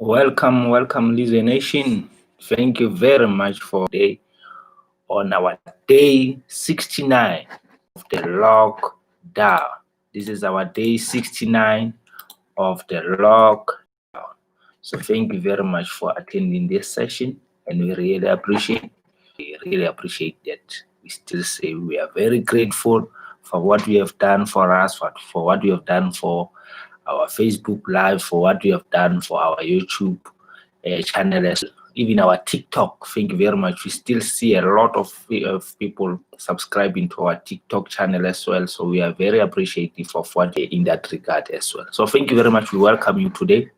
Welcome, Lizzie Nation. Thank you very much for today on our day 69 of the lockdown. This is our day 69 of the lockdown. So thank you very much for attending this session, and we really appreciate that. We still say we are very grateful for what we have done for us, for what we have done for our Facebook Live, for what we have done for our YouTube channel, even our TikTok. Thank you very much. We still see a lot of people subscribing to our TikTok channel as well. So we are very appreciative of what in that regard as well. So thank you very much. We welcome you today.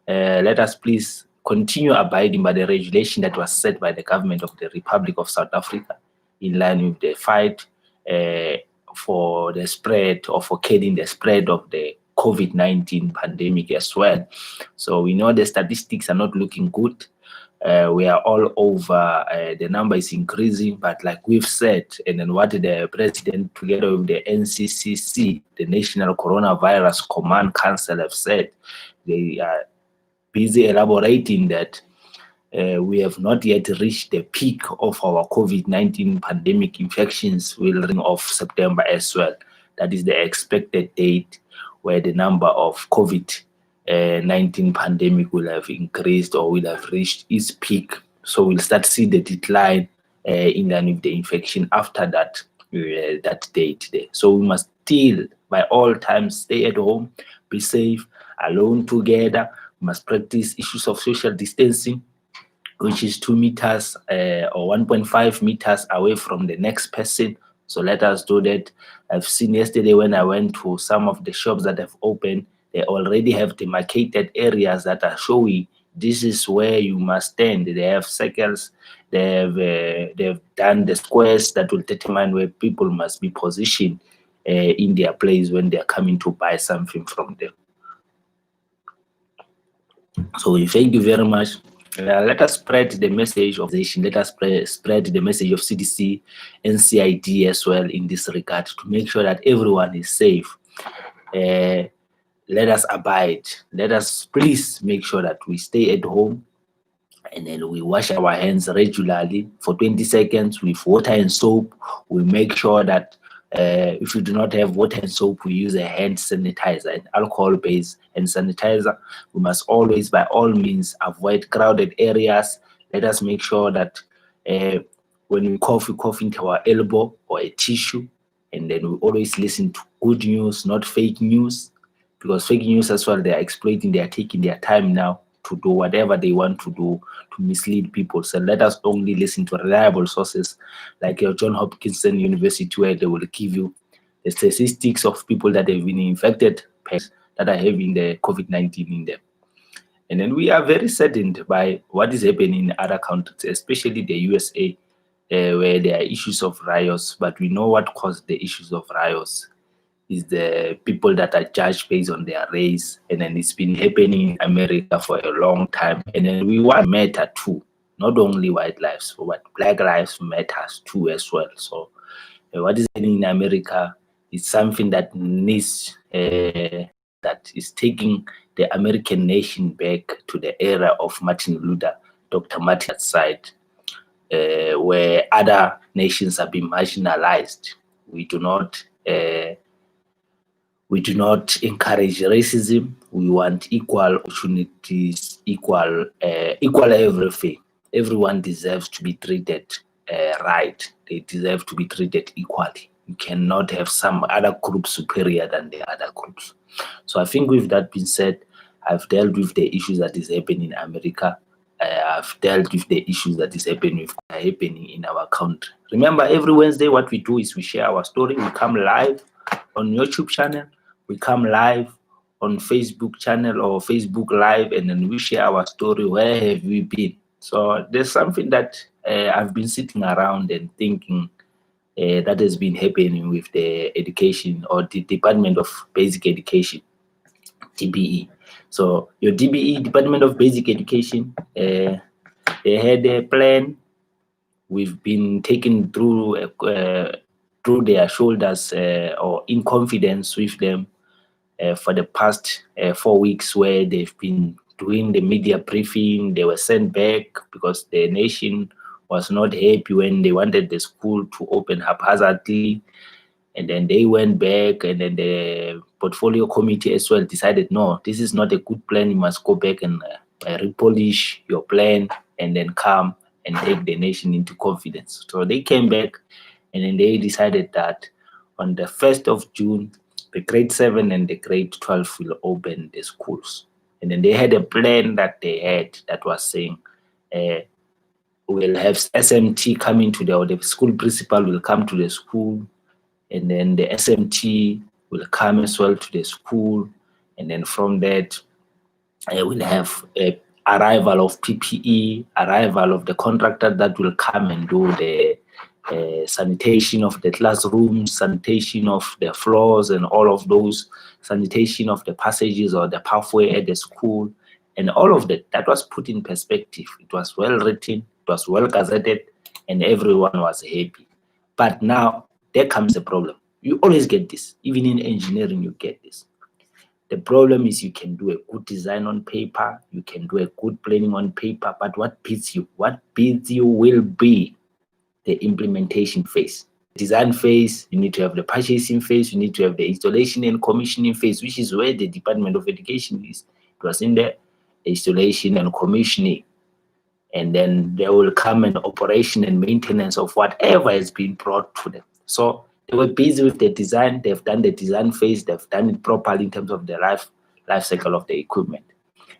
Let us please continue abiding by the regulation that was set by the government of the Republic of South Africa in line with the fight for the spread or for curbing the spread of the COVID-19 pandemic as well. So we know the statistics are not looking good. We are all over, the number is increasing, but like we've said, and then what the president together with the NCCC, the National Coronavirus Command Council, have said, they are busy elaborating that we have not yet reached the peak of our COVID-19 pandemic infections will ring of September as well. That is the expected date where the number of COVID-19 pandemic will have increased or will have reached its peak. So we'll start to see the decline in line with the infection after that date there. So we must still, by all times, stay at home, be safe, alone together. We must practice issues of social distancing, which is 2 meters or 1.5 meters away from the next person. So let us do that. I've seen yesterday when I went to some of the shops that have opened, they already have demarcated areas that are showing this is where you must stand. They have circles, they've done the squares that will determine where people must be positioned in their place when they're coming to buy something from them. So we thank you very much. Let us spread the message of the nation. Let us spread the message of CDC and CID as well in this regard to make sure that everyone is safe. Let us abide. Let us please make sure that we stay at home and then we wash our hands regularly for 20 seconds with water and soap. We make sure that if we do not have water and soap, we use a hand sanitizer, an alcohol-based hand sanitizer. We must always, by all means, avoid crowded areas. Let us make sure that when we cough into our elbow or a tissue, and then we always listen to good news, not fake news, because fake news as well, they are exploiting, they are taking their time now to do whatever they want to do to mislead people. So let us only listen to reliable sources like John Hopkins University, where they will give you the statistics of people that have been infected, that are having the COVID-19 in them. And then we are very saddened by what is happening in other countries, especially the USA, where there are issues of riots, but we know what caused the issues of riots is the people that are judged based on their race, and then it's been happening in America for a long time. And then we want matter too, not only white lives, but black lives matters too as well. So what is happening in America is something that needs that is taking the American nation back to the era of Martin Luther, Dr. Martin's side, where other nations have been marginalized. We do not encourage racism. We want equal opportunities, equal everything. Everyone deserves to be treated right. They deserve to be treated equally. You cannot have some other group superior than the other groups. So I think with that being said, I've dealt with the issues that is happening in America. I've dealt with the issues that is happening in our country. Remember, every Wednesday, what we do is we share our story. We come live on YouTube channel. We come live on Facebook channel or Facebook Live, and then we share our story. Where have we been? So there's something that I've been sitting around and thinking that has been happening with the education or the Department of Basic Education, DBE. So your DBE, Department of Basic Education, they had a plan. We've been taken through their shoulders or in confidence with them for the past 4 weeks, where they've been doing the media briefing. They were sent back because the nation was not happy when they wanted the school to open haphazardly. And then they went back, and then the portfolio committee as well decided, no, this is not a good plan. You must go back and repolish your plan and then come and take the nation into confidence. So they came back, and then they decided that on the 1st of June, the grade 7 and the grade 12 will open the schools. And then they had a plan that they had that was saying, we'll have SMT coming to the school principal will come to the school, and then the SMT will come as well to the school. And then from that, we'll have a arrival of PPE, arrival of the contractor that will come and do the sanitation of the classrooms, sanitation of the floors and all of those, sanitation of the passages or the pathway at the school, and all of that was put in perspective. It was well written, it was well gazetted, and everyone was happy. But now there comes the problem. You always get this, even in engineering you get this. The problem is you can do a good design on paper, you can do a good planning on paper, but what beats you? What beats you will be the implementation phase. Design phase, you need to have the purchasing phase, you need to have the installation and commissioning phase, which is where the Department of Education is. It was in the installation and commissioning. And then there will come an operation and maintenance of whatever has been brought to them. So they were busy with the design. They've done the design phase. They've done it properly in terms of the life cycle of the equipment.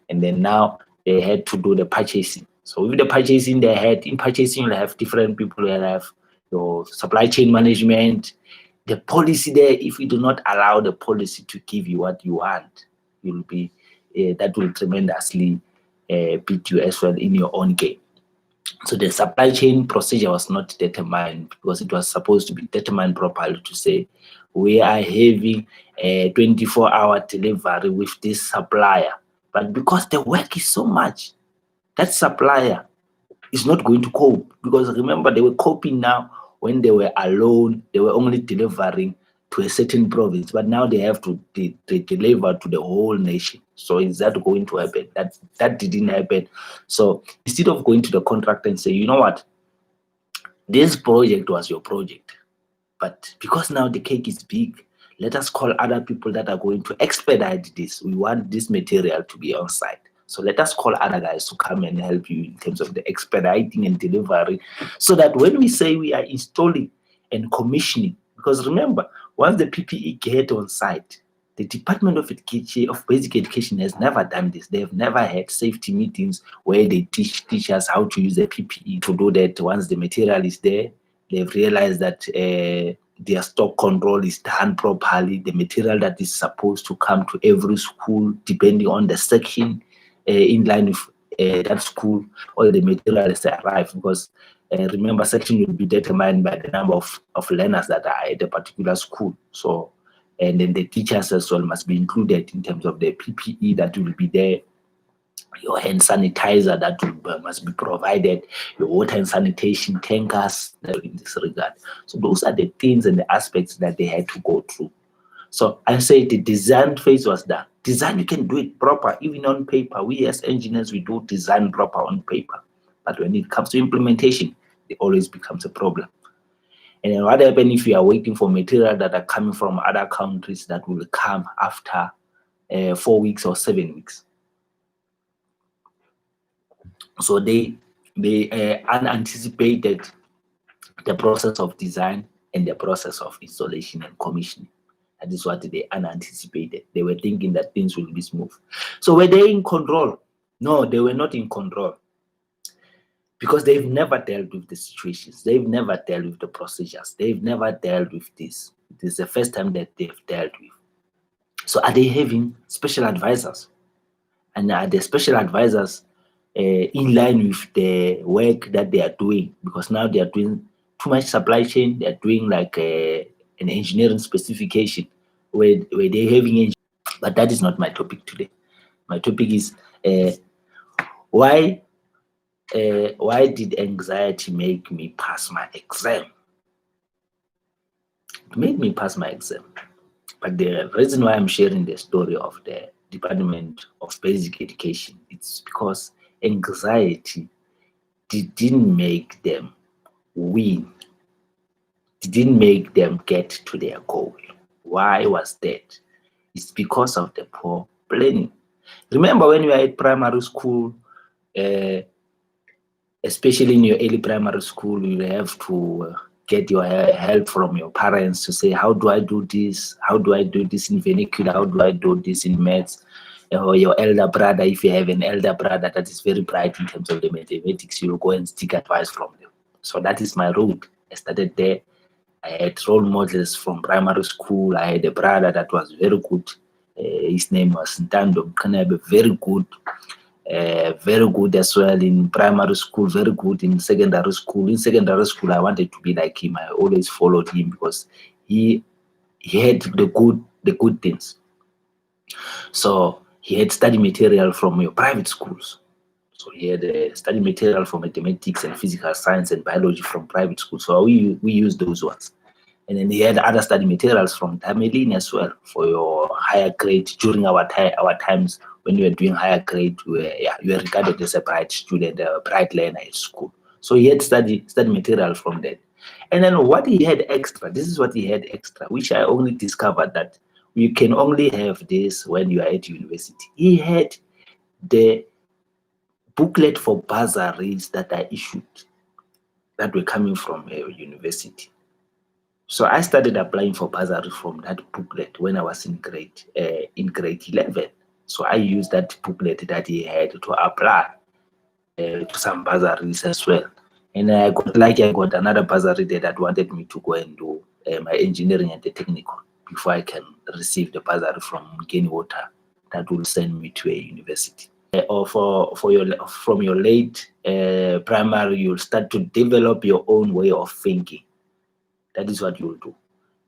And then now they had to do the purchasing. So with the purchasing they had, in purchasing you'll have different people. You'll have your supply chain management. The policy there, if you do not allow the policy to give you what you want, you'll be that will tremendously beat you as well in your own game. So the supply chain procedure was not determined because it was supposed to be determined properly to say we are having a 24-hour delivery with this supplier. But because the work is so much, that supplier is not going to cope. Because remember, they were coping now when they were alone, they were only delivering to a certain province, but now they have to deliver to the whole nation. So is that going to happen? That didn't happen. So instead of going to the contractor and say, you know what, this project was your project, but because now the cake is big, let us call other people that are going to expedite this. We want this material to be on site. So let us call other guys to come and help you in terms of the expediting and delivery, so that when we say we are installing and commissioning, because remember, once the PPE get on site, the Department of Basic Education has never done this. They've never had safety meetings where they teach us how to use the PPE. To do that, once the material is there, they've realized that their stock control is done properly. The material that is supposed to come to every school, depending on the section in line with that school, all the materials arrive, because remember, section will be determined by the number of learners that are at a particular school. So, and then the teachers as well must be included in terms of the PPE that will be there, your hand sanitizer that must be provided, your water and sanitation tankers in this regard. So those are the things and the aspects that they had to go through. So I say the design phase was done. Design, you can do it proper, even on paper. We as engineers, we do design proper on paper. But when it comes to implementation, it always becomes a problem. And then what happens if you are waiting for material that are coming from other countries that will come after 4 weeks or 7 weeks? So they unanticipated the process of design and the process of installation and commissioning. That is what they unanticipated. They were thinking that things will be smooth. So were they in control? No, they were not in control, because they've never dealt with the situations. They've never dealt with the procedures. They've never dealt with this. This is the first time that they've dealt with. So are they having special advisors? And are the special advisors in line with the work that they are doing? Because now they are doing too much supply chain. They are doing like an engineering specification where they're having, but that is not my topic today. My topic is why did anxiety make me pass my exam? It made me pass my exam. But the reason why I'm sharing the story of the Department of Basic Education. It's because anxiety didn't make them win, didn't make them get to their goal. Why was that? It's because of the poor planning. Remember when you were at primary school, especially in your early primary school, you have to get your help from your parents to say, how do I do this? How do I do this in vernacular? How do I do this in maths? Or your elder brother, if you have an elder brother that is very bright in terms of the mathematics, you will go and seek advice from them. So that is my route. I started there. I had role models from primary school. I had a brother that was very good. His name was Ntando Mkanebe, very good as well in primary school, very good in secondary school. In secondary school, I wanted to be like him. I always followed him because he had the good things. So he had study material from your private schools. So he had study material for mathematics and physical science and biology from private schools. So we used those ones. And then he had other study materials from Tamelini as well for your higher grade. During our times when you were doing higher grade, you were regarded as a bright student, a bright learner at school. So he had study material from that. And then what he had extra, this is what he had extra, which I only discovered that you can only have this when you are at university. He had the booklet for bursaries that are issued that were coming from a university. So I started applying for bursary from that booklet when I was in grade 11. So I used that booklet that he had to apply to some bursaries as well. And I got another bursary there that wanted me to go and do my engineering at the technical before I can receive the bursary from Mugeni Water that will send me to a university. Or from your late primary, you'll start to develop your own way of thinking. That is what you'll do.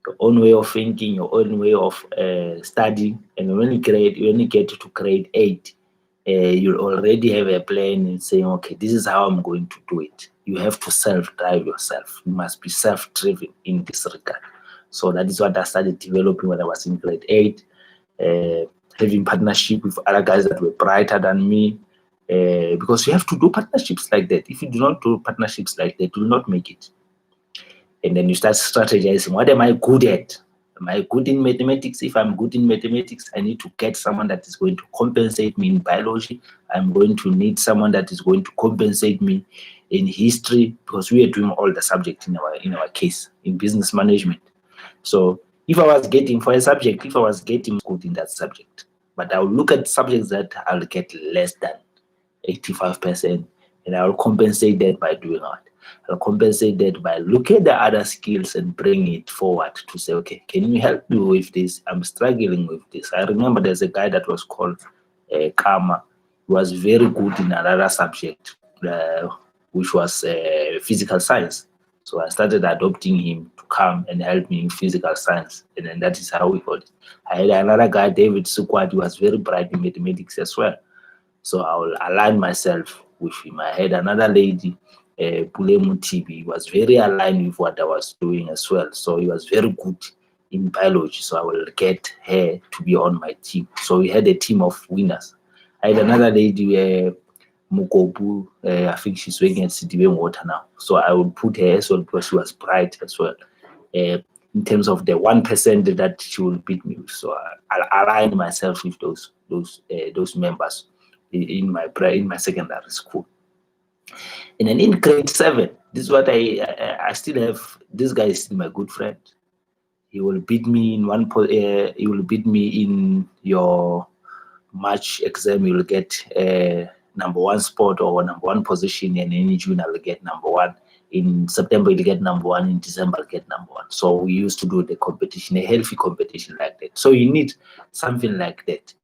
Your own way of thinking, your own way of studying. And when you get to grade 8, you'll already have a plan and saying, okay, this is how I'm going to do it. You have to self-drive yourself. You must be self-driven in this regard. So that is what I started developing when I was in grade 8, having partnership with other guys that were brighter than me, because you have to do partnerships like that. If you do not do partnerships like that, you will not make it. And then you start strategizing. What am I good at? Am I good in mathematics? If I'm good in mathematics, I need to get someone that is going to compensate me in biology. I'm going to need someone that is going to compensate me in history, because we are doing all the subjects in our case in business management. So if I was getting good in that subject, but I will look at subjects that I'll get less than 85%, and I will compensate that by doing what? I'll compensate that by looking at the other skills and bring it forward to say, okay, can you help me with this? I'm struggling with this. I remember there's a guy that was called Kama. He was very good in another subject, which was physical science. So I started adopting him to come and help me in physical science. And then that is how we got it. I had another guy, David Sukwat, who was very bright in mathematics as well. So I will align myself with him. I had another lady, Pule Mutibi, was very aligned with what I was doing as well. So he was very good in biology. So I will get her to be on my team. So we had a team of winners. I had another lady, Mukobu, I think she's working at CDB Water now. So I would put her as well because she was bright as well. In terms of the 1% that she will beat me with. So I'll align myself with those members in my secondary school. And then in grade 7, this is what I still have. This guy is still my good friend. He will beat me in he will beat me in your March exam. You will get number 1 spot or number 1 position, and in June I will get number 1. In September you'll get number 1. In December I'll get number 1. So we used to do the competition, a healthy competition like that. So you need something like that.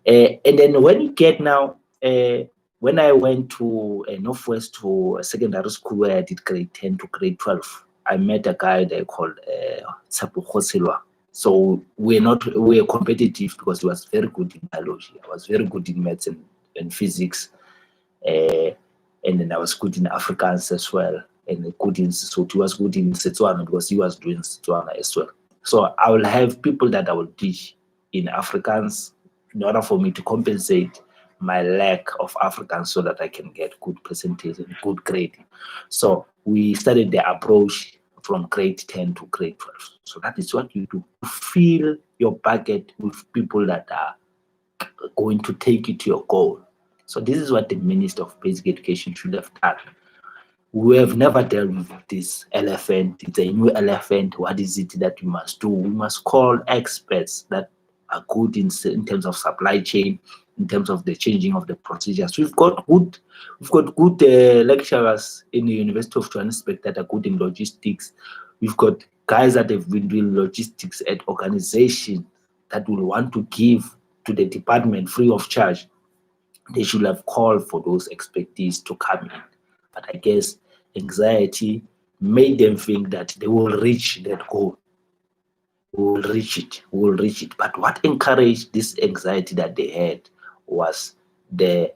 And then when you get now, when I went to Northwest to a secondary school where I did grade 10 to grade 12, I met a guy there called Tsapo Khosilwa. So we were competitive because he was very good in biology. I was very good in maths and physics. And then I was good in Afrikaans as well. And good in, so he was good in Setswana because he was doing Setswana as well. So I will have people that I will teach in Afrikaans, in order for me to compensate my lack of Afrikaans so that I can get good presentation, good grading. So we started the approach from grade 10 to grade 12. So that is what you do. You fill your bucket with people that are going to take you to your goal. So this is what the Minister of Basic Education should have done. We have never dealt with this elephant. It's a new elephant. What is it that we must do? We must call experts that are good in terms of supply chain, in terms of the changing of the procedures. We've got good lecturers in the University of Johannesburg that are good in logistics. We've got guys that have been doing logistics at organizations that will want to give to the department free of charge. They should have called for those expertise to come in. But I guess anxiety made them think that they will reach that goal. We will reach it. But what encouraged this anxiety that they had was the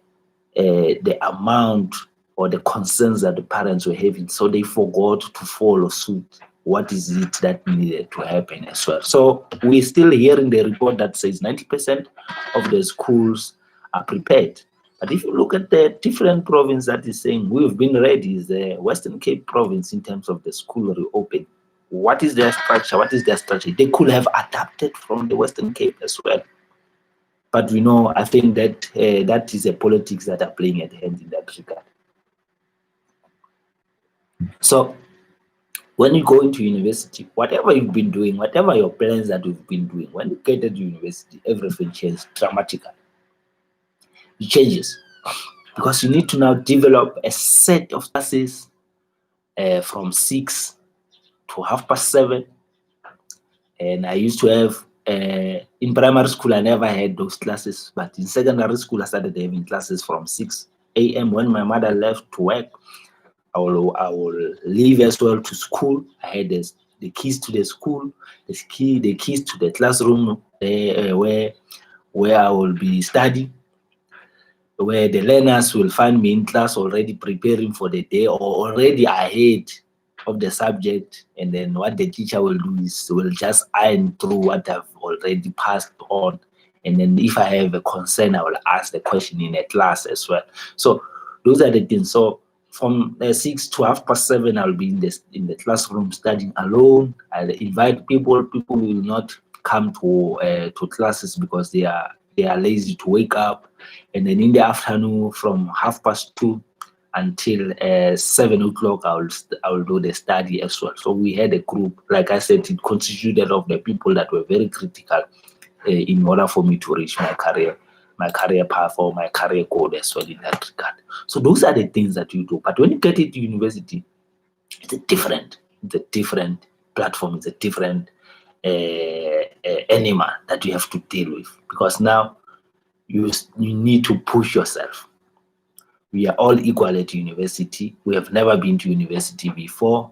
amount or the concerns that the parents were having. So they forgot to follow suit. What is it that needed to happen as well? So we're still hearing the report that says 90% of the schools are prepared. But if you look at the different province that is saying we've been ready, is the Western Cape province in terms of the school reopening. What is their structure? What is their strategy? They could have adapted from the Western Cape as well. But we know, I think that that is a politics that are playing at hand in that regard. So when you go into university, whatever you've been doing, whatever your plans that you've been doing, when you get to university, everything changes dramatically. It changes because you need to now develop a set of classes from 6 to 7:30. And I used to have, in primary school, I never had those classes, but in secondary school, I started having classes from 6 a.m. When my mother left to work, I will leave as well to school. I had the keys to the school, the keys to the classroom where I will be studying, where the learners will find me in class already preparing for the day or already ahead of the subject. And then what the teacher will do is will just iron through what I've already passed on. And then if I have a concern, I will ask the question in a class as well. So those are the things. So from 6 to 7:30, I'll be in the classroom studying alone. I'll invite people. People will not come to classes because they are lazy to wake up. And then in the afternoon, from 2:30 until 7 o'clock, I will do the study as well. So we had a group, like I said, it constituted of the people that were very critical in order for me to reach my career path or my career goal as well in that regard. So those are the things that you do. But when you get into university, it's a different platform. It's a different animal that you have to deal with, because now you need to push yourself. We are all equal at university. We have never been to university before.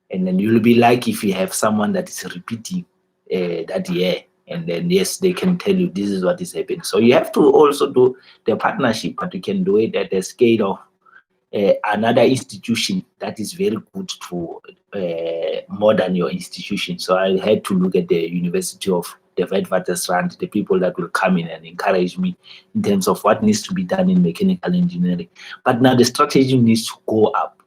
And then you'll be like if you have someone that is repeating that year. And then, yes, they can tell you this is what is happening. So you have to also do the partnership, but you can do it at the scale of another institution that is very good to more than your institution. So I had to look at the University of the Witwatersrand, the people that will come in and encourage me in terms of what needs to be done in mechanical engineering. But now the strategy needs to go up,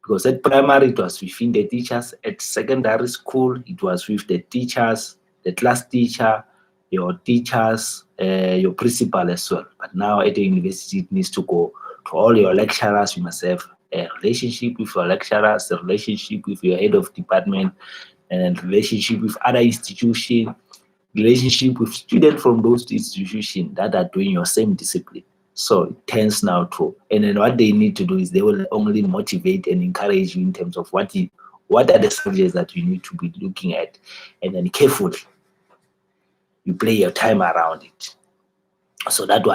because at primary it was within the teachers, at secondary school it was with the teachers, the class teacher, your teachers, your principal as well. But now at the university it needs to go to all your lecturers. You must have a relationship with your lecturers, a relationship with your head of department, and a relationship with other institutions, relationship with students from those institutions that are doing your same discipline. So it tends now to, and then what they need to do is they will only motivate and encourage you in terms of what are the subjects that you need to be looking at, and then carefully you play your time around it. So that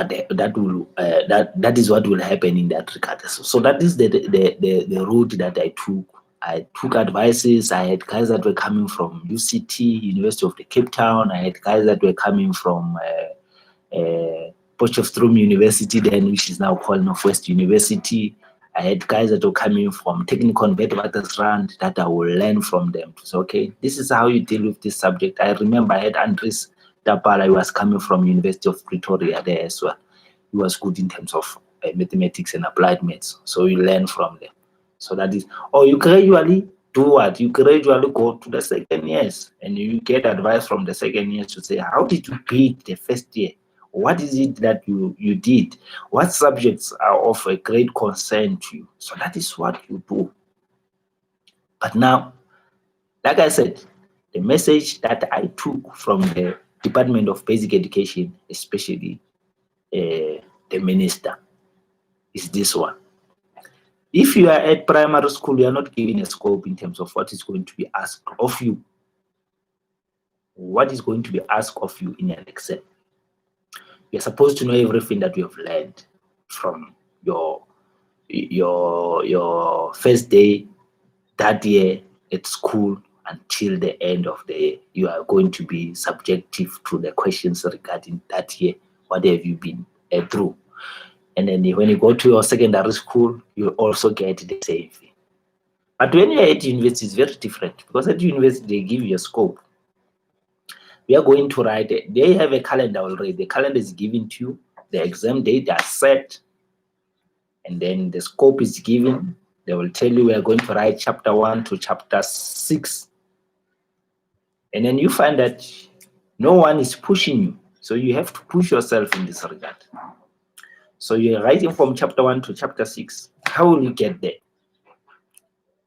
is what will happen in that regard. So that is the route that I took. I took advices. I had guys that were coming from UCT, University of the Cape Town. I had guys that were coming from Potchefstroom University, then, which is now called Northwest University. I had guys that were coming from Technikon Witwatersrand that I will learn from them. So, okay, this is how you deal with this subject. I remember I had Andres Tapala, he was coming from University of Pretoria there as well. He was good in terms of mathematics and applied maths. So you learn from them. So that is, or you gradually do what? You gradually go to the second years and you get advice from the second years to say, how did you beat the first year? What is it that you did? What subjects are of a great concern to you? So that is what you do. But now, like I said, the message that I took from the Department of Basic Education, especially the minister, is this one. If you are at primary school, you are not given a scope in terms of what is going to be asked of you. What is going to be asked of you in an exam? You're supposed to know everything that you have learned from your first day that year at school until the end of the year. You are going to be subjective to the questions regarding that year. What have you been through? And then when you go to your secondary school, you also get the same thing. But when you're at university, it's very different, because at university, they give you a scope. We are going to write it. They have a calendar already. The calendar is given to you. The exam date are set. And then the scope is given. They will tell you we are going to write chapter 1 to chapter 6. And then you find that no one is pushing you. So you have to push yourself in this regard. So you're writing from chapter 1 to chapter 6. How will you get there?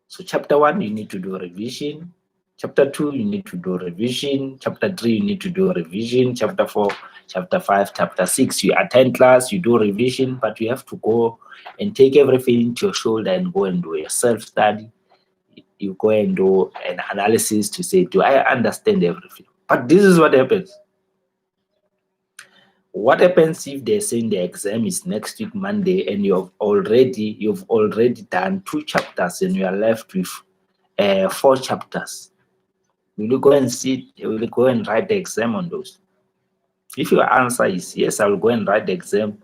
So chapter 1, you need to do a revision. Chapter 2, you need to do revision. Chapter 3, you need to do revision. Chapter 4, chapter 5, chapter 6, you attend class, you do revision, but you have to go and take everything into your shoulder and go and do a self-study. You go and do an analysis to say, do I understand everything? But this is what happens. What happens if they're saying the exam is next week, Monday, and you've already done 2 chapters and you are left with 4 chapters? Will you go and sit? Will you go and write the exam on those? If your answer is yes, I will go and write the exam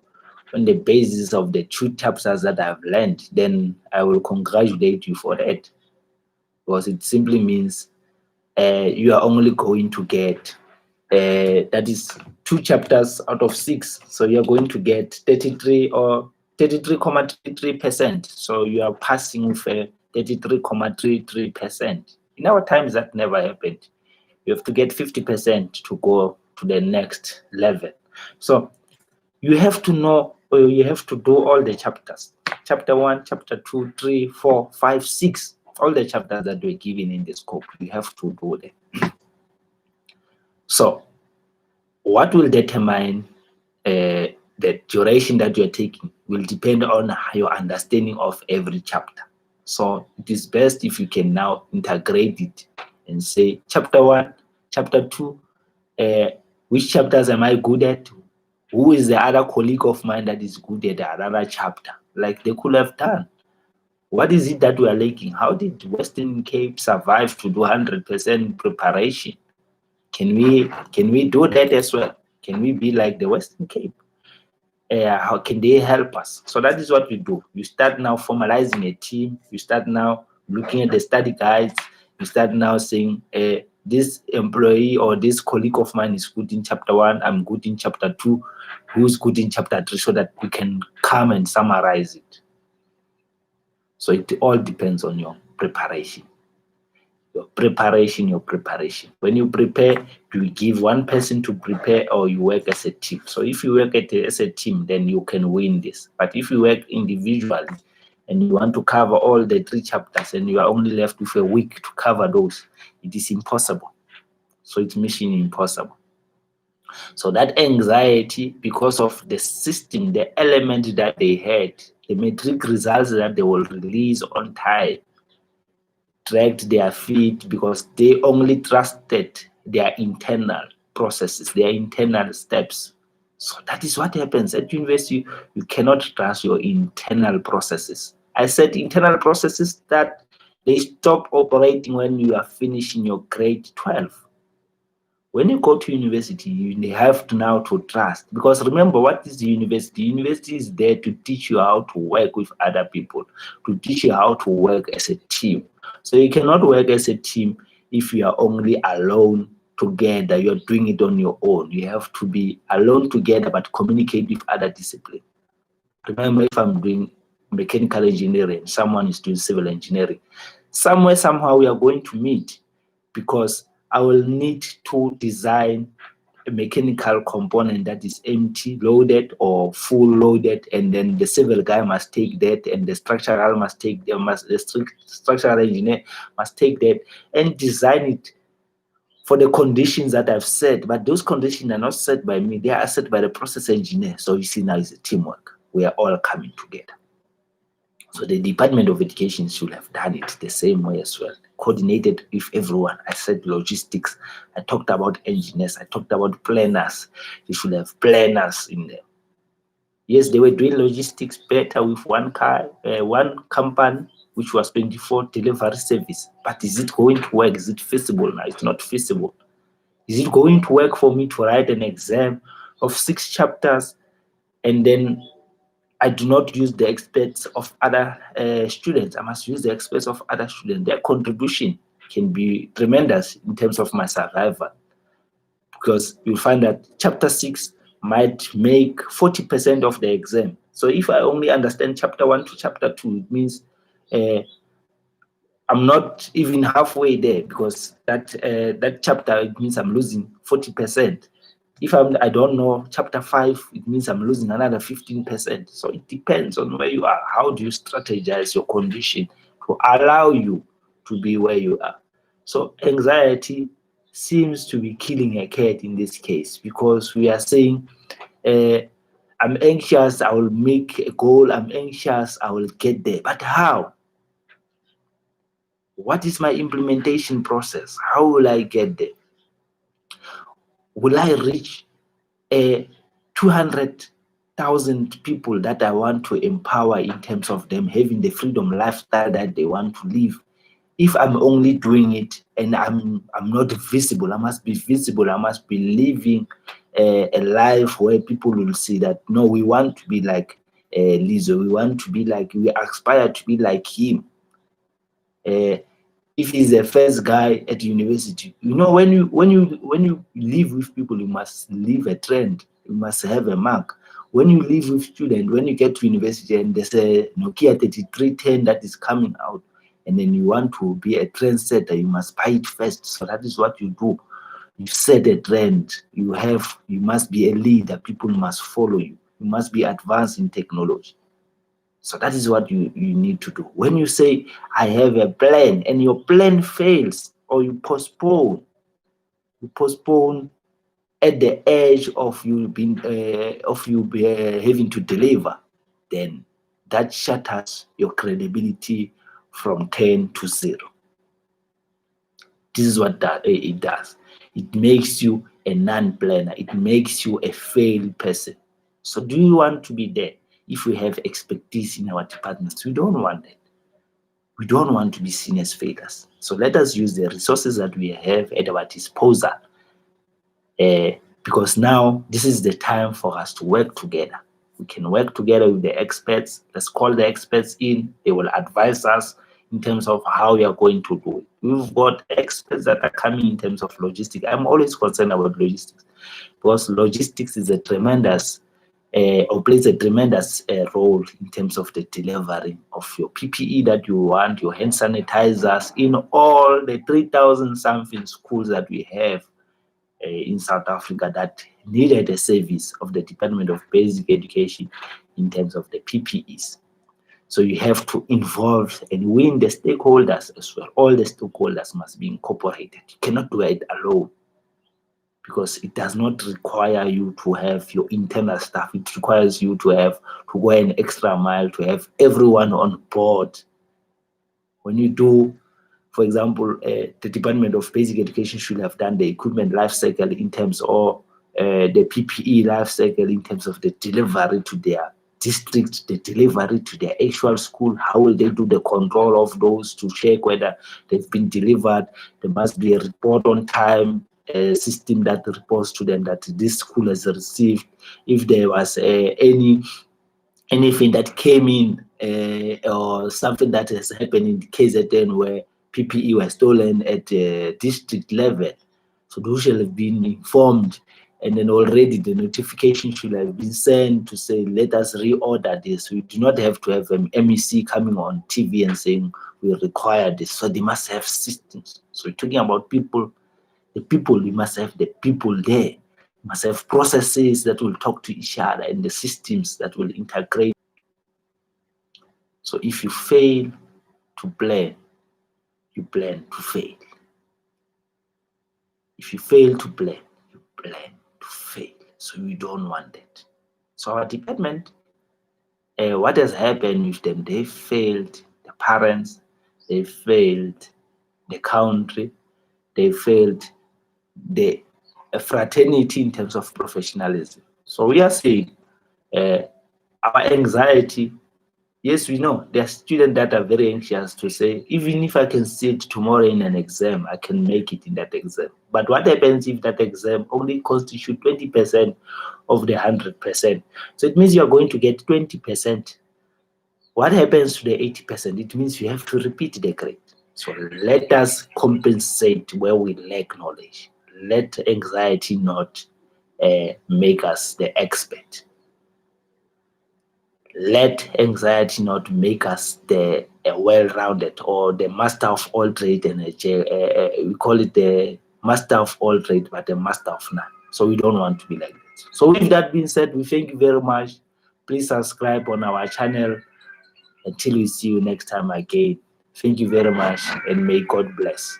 on the basis of the 2 chapters that I've learned, then I will congratulate you for that. Because it simply means you are only going to get, that is 2 chapters out of 6. So you're going to get 33 or 33.33%. So you are passing with 33.33%. In our times, that never happened. You have to get 50% to go to the next level. So you have to know, or you have to do all the chapters. Chapter 1, chapter 2, 3, 4, 5, 6. All the chapters that were given in the scope, you have to do them. So what will determine the duration that you're taking will depend on your understanding of every chapter. So it is best if you can now integrate it and say, chapter 1, chapter 2, which chapters am I good at? Who is the other colleague of mine that is good at another chapter? Like they could have done. What is it that we are lacking? How did Western Cape survive to do 100% preparation? Can we do that as well? Can we be like the Western Cape? How can they help us? So that is what we do. You start now formalizing a team. You start now looking at the study guides. You start now saying, this employee or this colleague of mine is good in chapter 1. I'm good in chapter 2. Who's good in chapter 3? So that we can come and summarize it. So it all depends on your preparation. Your preparation. When you prepare, do you give one person to prepare or you work as a team? So if you work as a team, then you can win this. But if you work individually and you want to cover all the 3 chapters and you are only left with a week to cover those, it is impossible. So it's mission impossible. So that anxiety, because of the system, the element that they had, the metric results that they will release on time, dragged their feet because they only trusted their internal processes, their internal steps. So that is what happens at university. You cannot trust your internal processes. I said internal processes that they stop operating when you are finishing your grade 12. When you go to university, you have to now to trust, because remember, what is the university? University is there to teach you how to work with other people, to teach you how to work as a team. So you cannot work as a team if you are only alone together. You're doing it on your own. You have to be alone together, but communicate with other disciplines. Remember, if I'm doing mechanical engineering, someone is doing civil engineering, somewhere, somehow we are going to meet, because I will need to design a mechanical component that is empty loaded or full loaded, and then the civil guy must take that, and the structural must take the structural engineer must take that and design it for the conditions that I've set. But those conditions are not set by me, they are set by the process engineer. So you see, now it's a teamwork. We are all coming together. So the Department of Education should have done it the same way as well, coordinated with everyone. I said logistics, I talked about engineers, I talked about planners. You should have planners in there. Yes, they were doing logistics better with one company, which was 24 delivery service. But is it going to work? Is it feasible? Now it's not feasible. Is it going to work for me to write an exam of 6 chapters and then I do not use the experts of other students? I must use the experts of other students. Their contribution can be tremendous in terms of my survival, because you'll find that chapter 6 might make 40% of the exam. So if I only understand chapter 1 to chapter 2, it means I'm not even halfway there, because that chapter, it means I'm losing 40%. If I don't know chapter 5, it means I'm losing another 15%. So it depends on where you are. How do you strategize your condition to allow you to be where you are? So anxiety seems to be killing a cat in this case, because we are saying, I'm anxious, I will make a goal, I'm anxious, I will get there. But how? What is my implementation process? How will I get there? Will I reach 200,000 people that I want to empower in terms of them having the freedom lifestyle that they want to live? If I'm only doing it and I'm not visible, I must be visible. I must be living a life where people will see that, no, we want to be like Lizzo. We want to be like, we aspire to be like him. If he's the first guy at university, you know, when you live with people, you must leave a trend. You must have a mark. When you live with students, when you get to university and there's a Nokia 3310 that is coming out, and then you want to be a trendsetter, you must buy it first. So that is what you do. You set a trend. You must be a leader. People must follow you. You must be advanced in technology. So that is what you need to do. When you say, I have a plan, and your plan fails, or you postpone at the edge of you being having to deliver, then that shatters your credibility from 10 to 0. This is what it does. It makes you a non-planner. It makes you a failed person. So do you want to be there? If we have expertise in our departments, we don't want that. We don't want to be seen as failures. So let us use the resources that we have at our disposal, because now this is the time for us to work together. We can work together with the experts. Let's call the experts in. They will advise us in terms of how we are going to do it. We've got experts that are coming in terms of logistics. I'm always concerned about logistics, because logistics is a tremendous or plays a tremendous role in terms of the delivery of your PPE that you want, your hand sanitizers, in all the 3,000 something schools that we have in South Africa that needed a service of the Department of Basic Education in terms of the PPEs. So you have to involve and win the stakeholders as well. All the stakeholders must be incorporated. You cannot do it alone, because it does not require you to have your internal staff. It requires you to go an extra mile, to have everyone on board. When you do, for example, the Department of Basic Education should have done the equipment life cycle in terms of the PPE life cycle in terms of the delivery to their district, the delivery to their actual school. How will they do the control of those to check whether they've been delivered? There must be a report on time system that reports to them that this school has received. If there was anything that came in or something that has happened in KZN where PPE was stolen at the district level, So those shall have been informed, and then already the notification should have been sent to say, let us reorder this. We do not have to have an MEC coming on TV and saying we require this. So they must have systems. So we're talking about people, the people, we must have the people there. We must have processes that will talk to each other and the systems that will integrate. So if you fail to plan, you plan to fail. If you fail to plan, you plan to fail. So we don't want that. So our department, what has happened with them? They failed the parents, they failed the country, they failed the fraternity in terms of professionalism. So we are saying our anxiety. Yes, we know there are students that are very anxious to say, even if I can sit tomorrow in an exam, I can make it in that exam. But what happens if that exam only constitutes 20% of the 100%? So it means you're going to get 20%. What happens to the 80%? It means you have to repeat the grade. So let us compensate where we lack knowledge. Let anxiety not make us the expert. Let anxiety not make us the well-rounded or the master of all trade, and we call it the master of all trade, but the master of none. So we don't want to be like that. So with that being said, we thank you very much. Please subscribe on our channel. Until we see you next time again. Thank you very much, and may God bless.